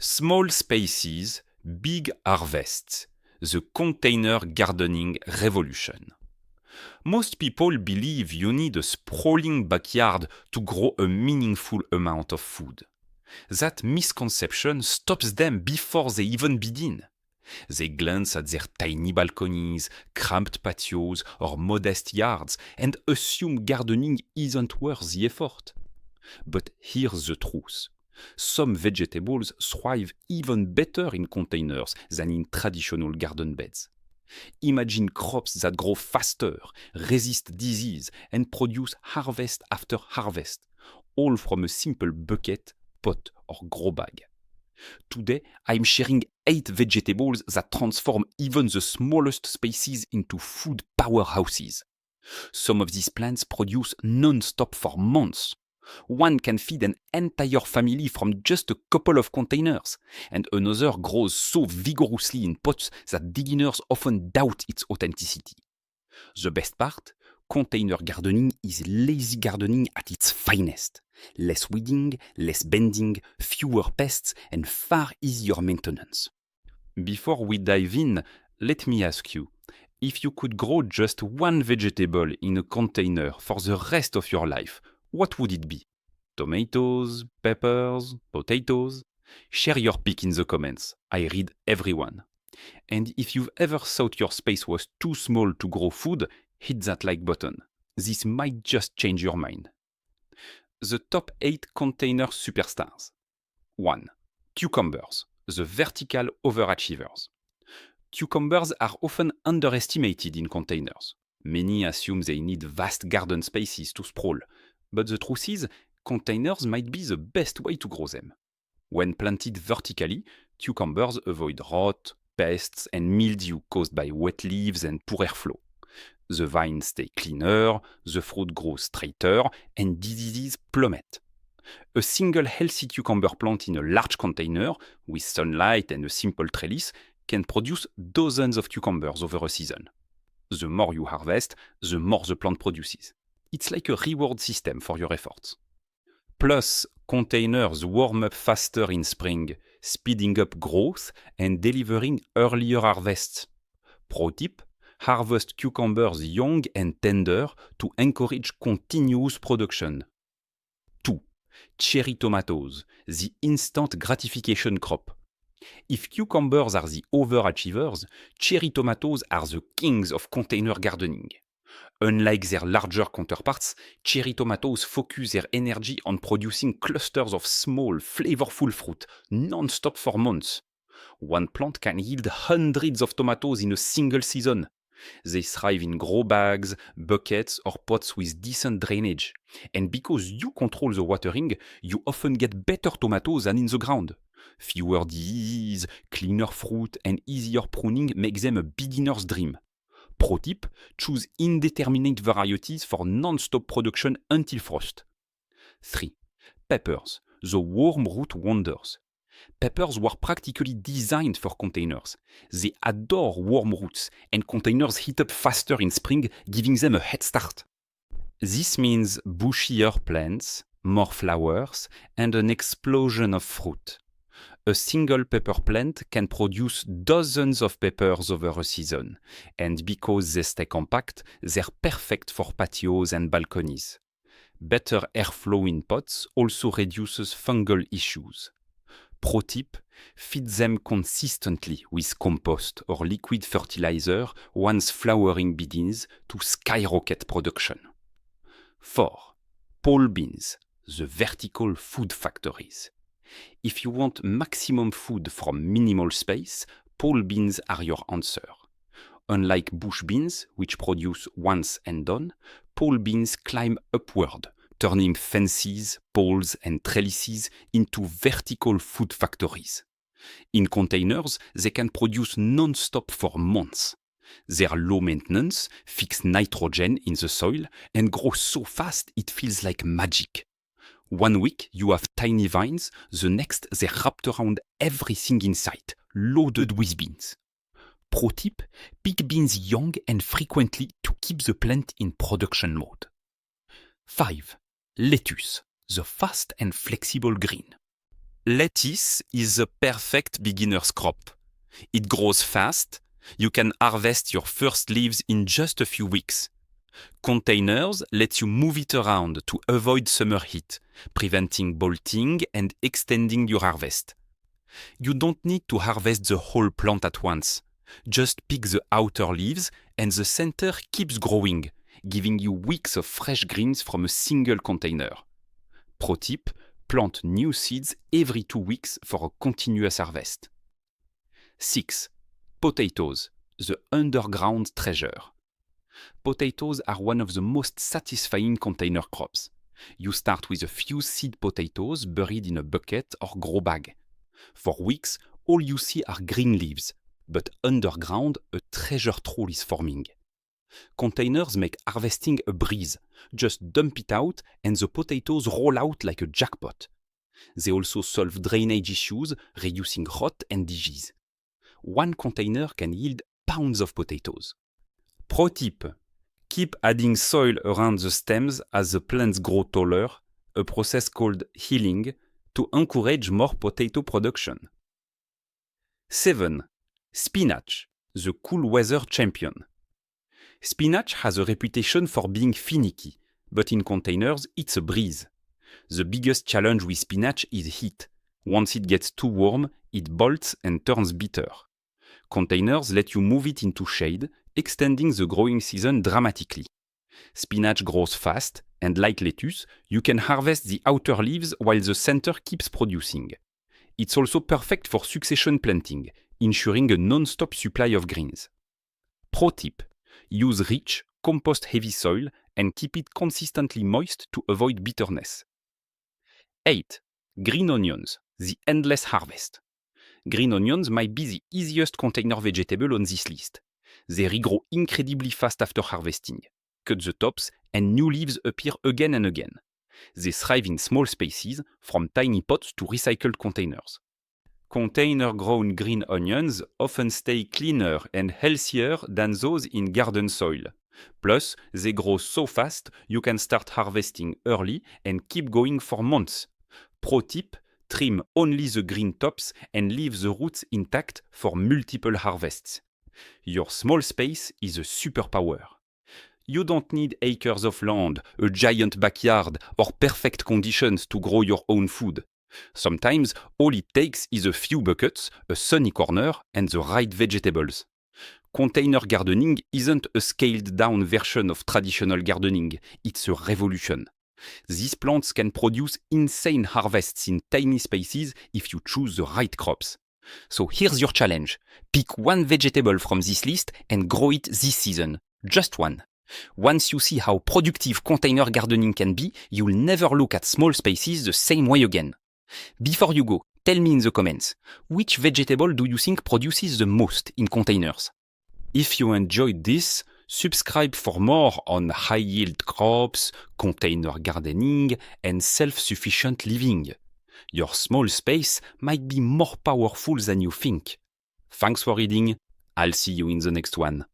Small spaces, big harvests. The container gardening revolution. Most people believe you need a sprawling backyard to grow a meaningful amount of food. That misconception stops them before they even begin. They glance at their tiny balconies, cramped patios, or modest yards and assume gardening isn't worth the effort. But here's the truth. Some vegetables thrive even better in containers than in traditional garden beds. Imagine crops that grow faster, resist disease, and produce harvest after harvest, all from a simple bucket, pot, or grow bag. Today, I'm sharing 8 vegetables that transform even the smallest spaces into food powerhouses. Some of these plants produce non-stop for months. One can feed an entire family from just a couple of containers, and another grows so vigorously in pots that beginners often doubt its authenticity. The best part? Container gardening is lazy gardening at its finest. Less weeding, less bending, fewer pests, and far easier maintenance. Before we dive in, let me ask you, if you could grow just one vegetable in a container for the rest of your life, what would it be? Tomatoes, peppers, potatoes? Share your pick in the comments. I read everyone. And if you've ever thought your space was too small to grow food, hit that like button. This might just change your mind. The top 8 container superstars. 1. Cucumbers, the vertical overachievers. Cucumbers are often underestimated in containers. Many assume they need vast garden spaces to sprawl, but the truth is, containers might be the best way to grow them. When planted vertically, cucumbers avoid rot, pests, and mildew caused by wet leaves and poor airflow. The vines stay cleaner, the fruit grows straighter, and diseases plummet. A single healthy cucumber plant in a large container, with sunlight and a simple trellis, can produce dozens of cucumbers over a season. The more you harvest, the more the plant produces. It's like a reward system for your efforts. Plus, containers warm up faster in spring, speeding up growth and delivering earlier harvests. Pro tip: harvest cucumbers young and tender to encourage continuous production. 2. Cherry tomatoes, the instant gratification crop. If cucumbers are the overachievers, cherry tomatoes are the kings of container gardening. Unlike their larger counterparts, cherry tomatoes focus their energy on producing clusters of small, flavorful fruit, non-stop for months. One plant can yield hundreds of tomatoes in a single season. They thrive in grow bags, buckets, or pots with decent drainage. And because you control the watering, you often get better tomatoes than in the ground. Fewer diseases, cleaner fruit, and easier pruning make them a beginner's dream. Pro tip: choose indeterminate varieties for non-stop production until frost. 3. Peppers, the warm root wonders. Peppers were practically designed for containers. They adore warm roots, and containers heat up faster in spring, giving them a head start. This means bushier plants, more flowers, and an explosion of fruit. A single pepper plant can produce dozens of peppers over a season, and because they stay compact, they're perfect for patios and balconies. Better airflow in pots also reduces fungal issues. Pro tip: feed them consistently with compost or liquid fertilizer once flowering begins to skyrocket production. 4. Pole beans, the vertical food factories. If you want maximum food from minimal space, pole beans are your answer. Unlike bush beans, which produce once and done, pole beans climb upward, turning fences, poles, and trellises into vertical food factories. In containers, they can produce non-stop for months. They're low maintenance, fix nitrogen in the soil, and grow so fast it feels like magic. 1 week you have tiny vines, the next they're wrapped around everything in sight, loaded with beans. Pro tip: pick beans young and frequently to keep the plant in production mode. 5. Lettuce, the fast and flexible green. Lettuce is a perfect beginner's crop. It grows fast. You can harvest your first leaves in just a few weeks. Containers let you move it around to avoid summer heat, preventing bolting and extending your harvest. You don't need to harvest the whole plant at once. Just pick the outer leaves and the center keeps growing, giving you weeks of fresh greens from a single container. Pro tip, plant new seeds every 2 weeks for a continuous harvest. 6. Potatoes, the underground treasure. Potatoes are one of the most satisfying container crops. You start with a few seed potatoes buried in a bucket or grow bag. For weeks, all you see are green leaves, but underground, a treasure trove is forming. Containers make harvesting a breeze. Just dump it out and the potatoes roll out like a jackpot. They also solve drainage issues, reducing rot and disease. One container can yield pounds of potatoes. Pro tip: keep adding soil around the stems as the plants grow taller, a process called healing, to encourage more potato production. 7. Spinach, the cool weather champion. Spinach has a reputation for being finicky, but in containers it's a breeze. The biggest challenge with spinach is heat. Once it gets too warm, it bolts and turns bitter. Containers let you move it into shade, extending the growing season dramatically. Spinach grows fast, and like lettuce, you can harvest the outer leaves while the center keeps producing. It's also perfect for succession planting, ensuring a non-stop supply of greens. Pro tip: use rich, compost-heavy soil and keep it consistently moist to avoid bitterness. 8. Green onions, the endless harvest. Green onions might be the easiest container vegetable on this list. They regrow incredibly fast after harvesting. Cut the tops and new leaves appear again and again. They thrive in small spaces, from tiny pots to recycled containers. Container-grown green onions often stay cleaner and healthier than those in garden soil. Plus, they grow so fast you can start harvesting early and keep going for months. Pro tip: trim only the green tops and leave the roots intact for multiple harvests. Your small space is a superpower. You don't need acres of land, a giant backyard, or perfect conditions to grow your own food. Sometimes all it takes is a few buckets, a sunny corner, and the right vegetables. Container gardening isn't a scaled-down version of traditional gardening, it's a revolution. These plants can produce insane harvests in tiny spaces if you choose the right crops. So here's your challenge. Pick one vegetable from this list and grow it this season. Just one. Once you see how productive container gardening can be, you'll never look at small spaces the same way again. Before you go, tell me in the comments, which vegetable do you think produces the most in containers? If you enjoyed this, subscribe for more on high-yield crops, container gardening, and self-sufficient living. Your small space might be more powerful than you think. Thanks for reading. I'll see you in the next one.